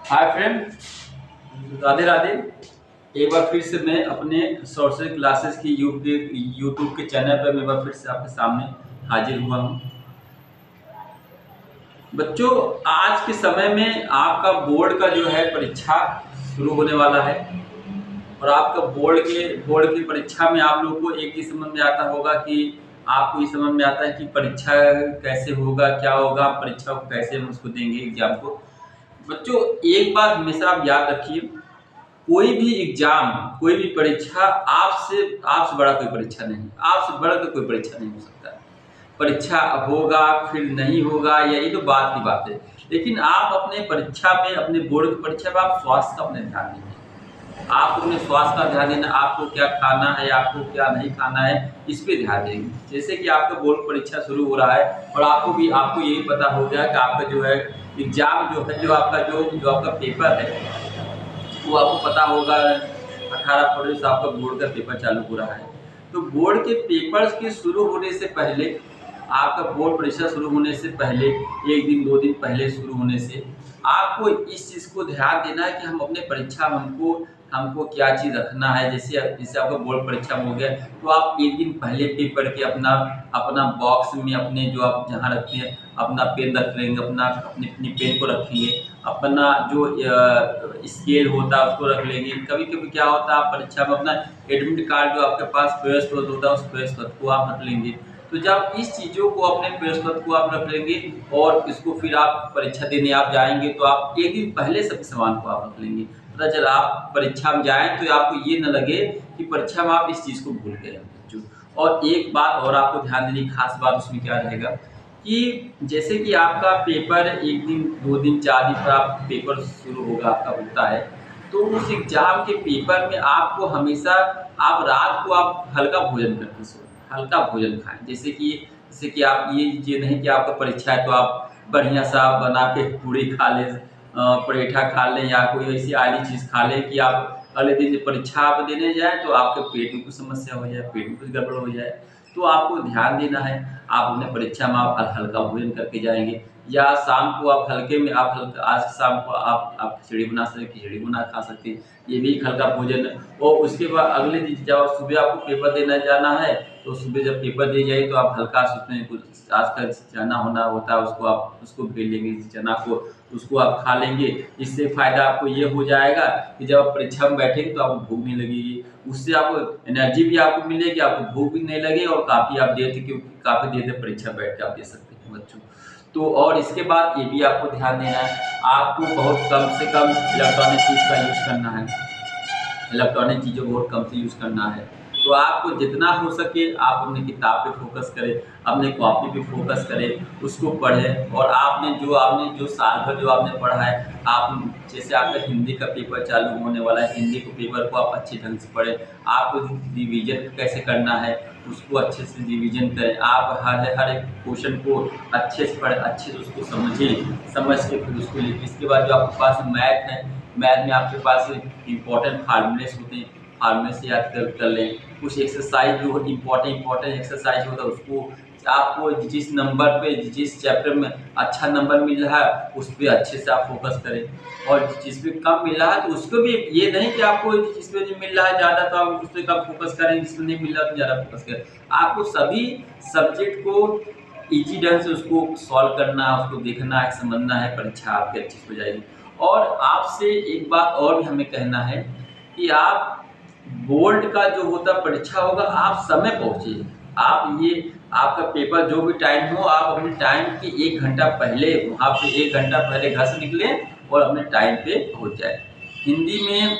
Hi friend, Radhe Radhe. एक बार फिर से मैं अपने सोशल क्लासेस की यूट्यूब के चैनल पर मैं एक बार फिर से आपके सामने हाजिर हुआ हूँ। बच्चों, आज के समय में आपका बोर्ड का जो है परीक्षा शुरू होने वाला है और आपका बोर्ड की परीक्षा में आप लोगों को एक ही समझ में आता होगा कि आपको ये समझ में आता है कि परीक्षा कैसे होगा, क्या होगा, परीक्षा को कैसे हम उसको देंगे एग्जाम को। बच्चों, एक बात हमेशा आप याद रखिए, कोई भी एग्जाम, कोई भी परीक्षा आपसे बड़ा कोई परीक्षा नहीं, आपसे बढ़कर कोई परीक्षा नहीं हो सकता। परीक्षा होगा फिर नहीं होगा, यही तो बात की बात है। लेकिन आप अपने परीक्षा में, अपने बोर्ड की परीक्षा में आप स्वास्थ्य का अपने ध्यान देंगे। आपको अपने स्वास्थ्य का ध्यान देना, आपको क्या खाना है, आपको क्या नहीं खाना है, इस पे ध्यान देंगे। जैसे कि आपका बोर्ड परीक्षा शुरू हो रहा है और आपको यही पता हो गया कि आपका जो है एग्जाम जो है, जो आपका पेपर है, वो आपको पता होगा 18 फरवरी से आपका बोर्ड का पेपर चालू हो रहा है। तो बोर्ड के पेपर्स के शुरू होने से पहले, आपका बोर्ड परीक्षा शुरू होने से पहले, एक दिन 2 दिन पहले शुरू होने से आपको इस चीज़ को ध्यान देना है कि हम अपने परीक्षा में हमको हमको क्या चीज़ रखना है। जैसे आपका बोर्ड परीक्षा में हो गया, तो आप एक दिन पहले पेपर के अपना अपना बॉक्स में, अपने जो आप जहाँ रखते हैं अपना पेन रख लेंगे, अपनी अपनी पेन को रखेंगे, अपना जो स्केल होता है उसको रख लेंगे। कभी कभी क्या होता है, आप परीक्षा में अपना एडमिट कार्ड जो आपके पास प्रवेश होता है, उस प्रवेश को आप रख लेंगे। तो जब इस चीज़ों को, अपने प्रवेश को आप रख लेंगे और इसको फिर आप परीक्षा देने आप जाएंगे, तो आप एक दिन पहले सभी सामान को आप रख लेंगे। पता चला आप परीक्षा में जाएँ तो आपको ये न लगे कि परीक्षा में आप इस चीज़ को भूल गए हैं बच्चों। और एक बात और आपको ध्यान देने की खास बात उसमें क्या रहेगा कि जैसे कि आपका पेपर 1 दिन, 2 दिन, 4 दिन पर आप पेपर शुरू होगा, आपका होता है, तो उस एग्ज़ाम के पेपर में आपको हमेशा, आप रात को आप हल्का भोजन करके सोएं, हल्का भोजन खाएँ। जैसे कि आप ये नहीं कि आपका परीक्षा है तो आप बढ़िया-सा बना के पूड़ी खा लें, पराठा खा लें या कोई ऐसी ऑयली चीज़ खा लें कि आप अगले दिन जब परीक्षा आप देने जाएँ तो आपके पेट में कुछ समस्या हो जाए, पेट में कुछ गड़बड़ हो जाए। तो आपको ध्यान देना है, आप अपने परीक्षा में आप हल्का भोजन करके जाएँगे, या शाम को आप हल्के में, आप हल्का, आज शाम को आप खिचड़ी बना सकते हैं, खिचड़ी बना खा सकते हैं, ये भी एक हल्का भोजन है। और उसके बाद अगले दिन जब सुबह आपको पेपर देने जाना है, तो सुबह जब पेपर दे जाइए तो आप हल्का सा उसमें कुछ आजकल चना होना होता है, उसको भेज लेंगे, चना को उसको आप खा लेंगे। इससे फ़ायदा आपको ये हो जाएगा कि जब आप परीक्षा में बैठेंगे तो आपको भूख नहीं लगेगी, उससे आपको एनर्जी भी आपको मिलेगी, आपको भूख भी नहीं लगेगी और काफ़ी देर तक परीक्षा बैठ के आप दे सकते हैं बच्चों। तो और इसके बाद ये भी आपको ध्यान देना है, आपको बहुत कम से कम इलेक्ट्रॉनिक चीज़ का यूज़ करना है, इलेक्ट्रॉनिक चीज़ों को बहुत कम से यूज़ करना है। तो आपको जितना हो सके आप अपनी किताब पे फ़ोकस करें, अपने कॉपी पे फ़ोकस करें, उसको पढ़ें। और आपने जो साल भर जो आपने पढ़ा है, आप जैसे आपका हिंदी का पेपर चालू होने वाला है, हिंदी के पेपर को आप अच्छे ढंग से पढ़ें। आपको रिवीजन कैसे करना है, उसको अच्छे से रिवीजन करें। आप हर एक क्वेश्चन को अच्छे से पढ़ें, अच्छे से उसको समझें, समझ के फिर उसको लिखें। इसके बाद जो आपके पास मैथ है, मैथ में आपके पास इम्पोर्टेंट फार्मूलेस होते हैं, फार्मूले से याद कर लें। कुछ एक्सरसाइज जो इम्पोर्टेंट एक्सरसाइज होता है, उसको आपको जिस नंबर पे, जिस चैप्टर में अच्छा नंबर मिल रहा है उस पे अच्छे से आप फोकस करें, और जिस पे कम मिल रहा है तो उसको भी, ये नहीं कि आपको जिस पे मिल रहा है ज़्यादा तो आप उस पर कम फोकस करें, जिसमें नहीं मिल रहा तो ज़्यादा फोकस करें। आपको सभी सब्जेक्ट को ईजी ढंग से उसको सॉल्व करना है, उसको देखना है, समझना है, परीक्षा आपकी अच्छी हो जाएगी। और आपसे एक बात और भी हमें कहना है कि आप बोर्ड का जो होता परीक्षा होगा, आप समय पहुँचिए। आप ये आपका पेपर जो भी टाइम हो, आप अपने टाइम के 1 घंटा पहले वहाँ पे 1 घंटा पहले घर से निकलें और अपने टाइम पे पहुँच जाएँ। हिंदी में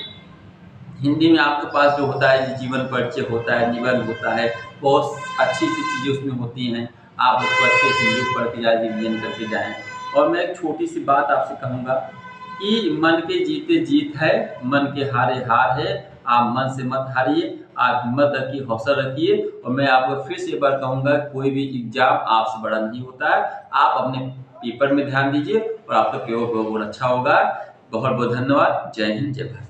हिंदी में आपके पास जो होता है जीवन परिचय होता है, निबंध होता है, बहुत अच्छी-अच्छी चीज़ें उसमें होती हैं। आप उसको अच्छे से हिंदी पढ़ के जाएँ, रिवीजन करके जाएँ। और मैं एक छोटी-सी बात आपसे कहूँगा कि मन के जीते जीत है, मन के हारे हार है। आप मन से मत हारिए, आप हिम्मत रखिए, हौसला रखिए। और मैं आपको फिर से एक बार कहूँगा, कोई भी एग्ज़ाम आपसे बड़ा नहीं होता है। आप अपने पेपर में ध्यान दीजिए और आपका पेपर बहुत अच्छा होगा। बहुत-बहुत धन्यवाद। जय हिंद, जय भारत।